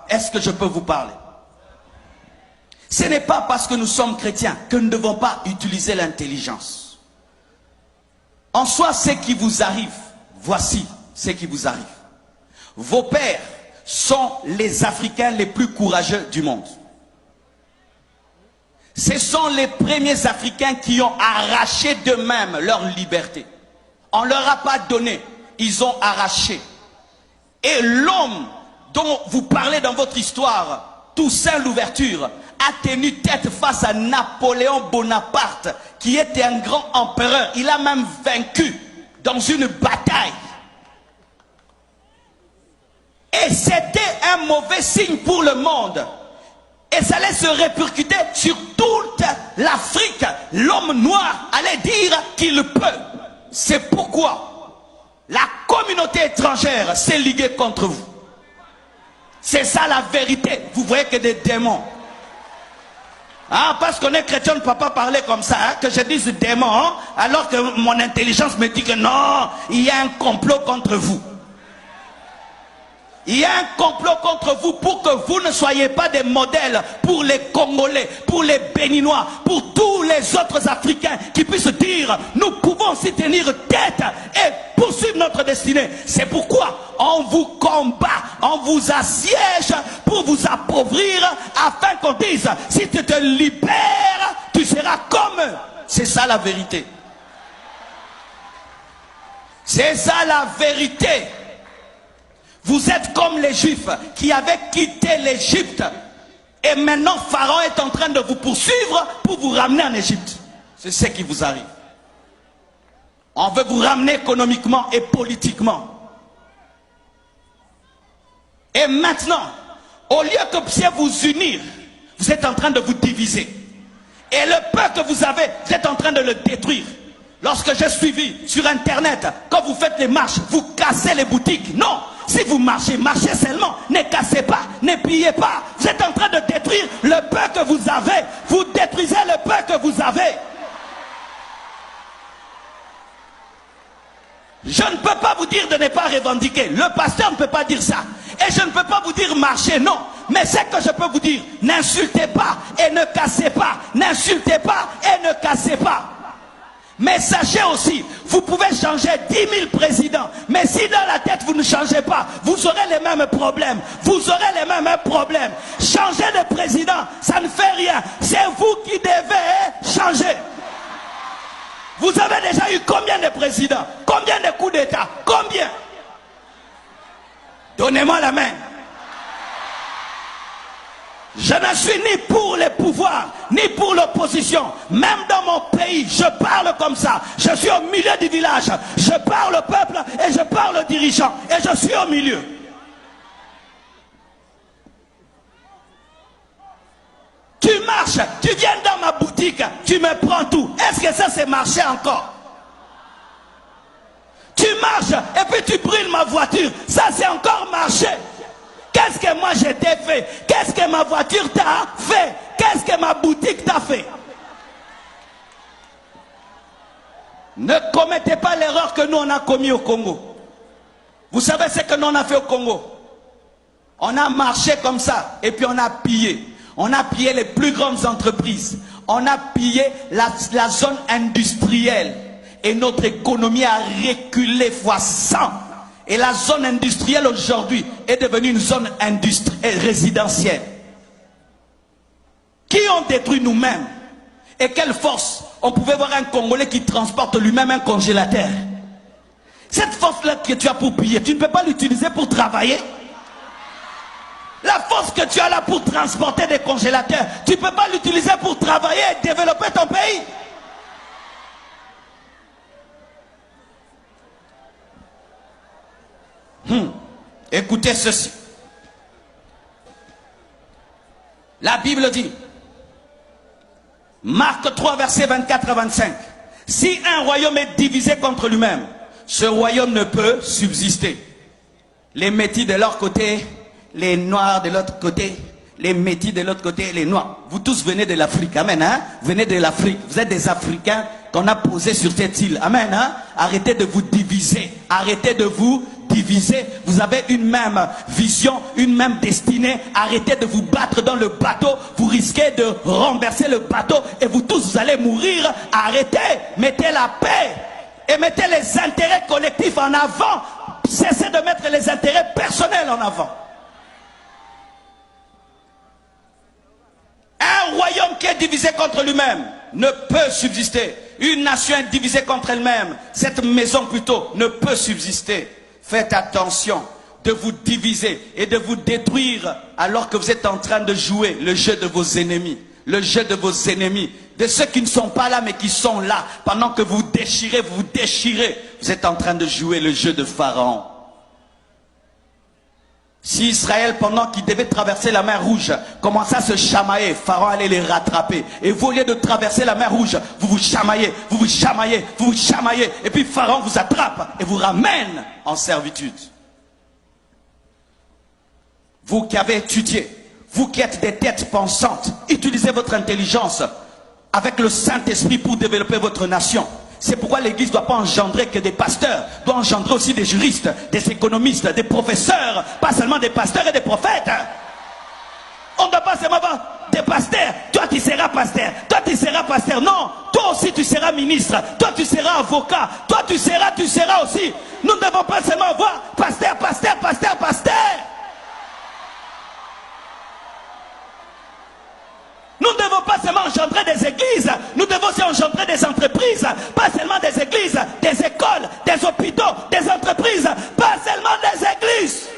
Est-ce que je peux vous parler? Ce n'est pas parce que nous sommes chrétiens que nous ne devons pas utiliser l'intelligence. En soi, ce qui vous arrive, voici ce qui vous arrive. Vos pères sont les Africains les plus courageux du monde. Ce sont les premiers Africains qui ont arraché d'eux-mêmes leur liberté. On ne leur a pas donné, ils ont arraché. Et l'homme dont vous parlez dans votre histoire, Toussaint Louverture, a tenu tête face à Napoléon Bonaparte, qui était un grand empereur. Il a même vaincu dans une bataille. Et c'était un mauvais signe pour le monde. Et ça allait se répercuter sur toute l'Afrique. L'homme noir allait dire qu'il peut. C'est pourquoi la communauté étrangère s'est liguée contre vous. C'est ça la vérité. Vous voyez que des démons. Ah, parce qu'on est chrétien, on ne peut pas parler comme ça, hein, que je dise démon, hein, alors que mon intelligence me dit que non, il y a un complot contre vous. Il y a un complot contre vous pour que vous ne soyez pas des modèles pour les Congolais, pour les Béninois, pour tous les autres Africains qui puissent dire nous pouvons s'y tenir tête et poursuivre notre destinée. C'est pourquoi on vous combat, on vous assiège pour vous appauvrir afin qu'on dise si tu te libères, tu seras comme eux. C'est ça la vérité. C'est ça la vérité. Vous êtes comme les Juifs qui avaient quitté l'Égypte. Et maintenant, Pharaon est en train de vous poursuivre pour vous ramener en Égypte. C'est ce qui vous arrive. On veut vous ramener économiquement et politiquement. Et maintenant, au lieu que vous puissiez vous unir, vous êtes en train de vous diviser. Et le peu que vous avez, vous êtes en train de le détruire. Lorsque j'ai suivi sur Internet, quand vous faites les marches, vous cassez les boutiques. Non! Si vous marchez, marchez seulement. Ne cassez pas, ne pillez pas. Vous êtes en train de détruire le peu que vous avez. Vous détruisez le peu que vous avez. Je ne peux pas vous dire de ne pas revendiquer. Le pasteur ne peut pas dire ça. Et je ne peux pas vous dire marcher, non. Mais c'est que je peux vous dire, n'insultez pas et ne cassez pas. N'insultez pas et ne cassez pas. Mais sachez aussi, vous pouvez changer 10 000 présidents. Mais si dans la tête vous ne changez pas, vous aurez les mêmes problèmes. Vous aurez les mêmes problèmes. Changer de président, ça ne fait rien. C'est vous qui devez changer. Vous avez déjà eu combien de présidents? Combien de coups d'État? Combien? Donnez-moi la main. Je ne suis ni pour les pouvoirs, ni pour l'opposition. Même dans mon pays, je parle comme ça. Je suis au milieu du village. Je parle au peuple et je parle aux dirigeants. Et je suis au milieu. Tu marches, tu viens dans ma boutique, tu me prends tout. Est-ce que ça c'est marcher encore? Tu marches et puis tu brûles ma voiture. Ça c'est encore marcher. Qu'est-ce que moi je t'ai fait? Qu'est-ce que ma voiture t'a fait? Qu'est-ce que ma boutique t'a fait? Ne commettez pas l'erreur que nous on a commis au Congo. Vous savez ce que nous on a fait au Congo? On a marché comme ça et puis on a pillé. On a pillé les plus grandes entreprises. On a pillé la zone industrielle. Et notre économie a reculé fois 100. Et la zone industrielle aujourd'hui est devenue une zone résidentielle. Qui ont détruit nous-mêmes? Et quelle force? On pouvait voir un Congolais qui transporte lui-même un congélateur. Cette force-là que tu as pour piller, tu ne peux pas l'utiliser pour travailler. La force que tu as là pour transporter des congélateurs, tu ne peux pas l'utiliser pour travailler et développer ton pays. Écoutez ceci. La Bible dit, Marc 3, versets 24 à 25. Si un royaume est divisé contre lui-même, ce royaume ne peut subsister. Les métis de leur côté, les noirs de l'autre côté, les métis de l'autre côté, les noirs. Vous tous venez de l'Afrique, amen, hein? Venez de l'Afrique. Vous êtes des Africains qu'on a posés sur cette île, amen, hein? Arrêtez de vous diviser. Arrêtez de vous diviser. divisés, vous avez une même vision, une même destinée. Arrêtez de vous battre dans le bateau, vous risquez de renverser le bateau et vous tous vous allez mourir. Arrêtez, mettez la paix et mettez les intérêts collectifs en avant. Cessez de mettre les intérêts personnels en avant. Un royaume qui est divisé contre lui-même ne peut subsister. Une nation divisée contre elle-même, cette maison plutôt, ne peut subsister. Faites attention de vous diviser et de vous détruire alors que vous êtes en train de jouer le jeu de vos ennemis. Le jeu de vos ennemis, de ceux qui ne sont pas là mais qui sont là. Pendant que vous déchirez, vous êtes en train de jouer le jeu de Pharaon. Si Israël, pendant qu'il devait traverser la mer Rouge, commençait à se chamailler, Pharaon allait les rattraper. Et vous, au lieu de traverser la mer Rouge, vous vous chamaillez, vous vous chamaillez, vous vous chamaillez. Et puis Pharaon vous attrape et vous ramène en servitude. Vous qui avez étudié, vous qui êtes des têtes pensantes, utilisez votre intelligence avec le Saint-Esprit pour développer votre nation. C'est pourquoi l'Église ne doit pas engendrer que des pasteurs, doit engendrer aussi des juristes, des économistes, des professeurs, pas seulement des pasteurs et des prophètes. On ne doit pas seulement avoir des pasteurs. Toi tu seras pasteur, toi tu seras pasteur. Non, toi aussi tu seras ministre, toi tu seras avocat, toi tu seras aussi. Nous ne devons pas seulement avoir pasteur, pasteur, pasteur, pasteur. Nous ne devons pas seulement engendrer des églises, nous devons aussi engendrer des entreprises, pas seulement des églises, des écoles, des hôpitaux, des entreprises, pas seulement des églises.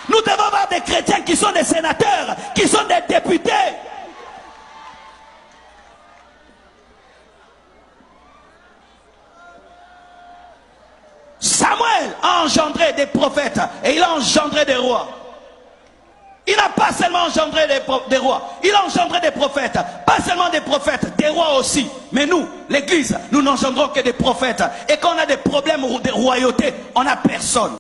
Nous devons avoir des chrétiens qui sont des sénateurs, qui sont des députés. Samuel a engendré des prophètes et il a engendré des rois. Il n'a pas seulement engendré des rois, il a engendré des prophètes. Pas seulement des prophètes, des rois aussi. Mais nous, l'Église, nous n'engendrons que des prophètes. Et quand on a des problèmes de royauté, on n'a personne.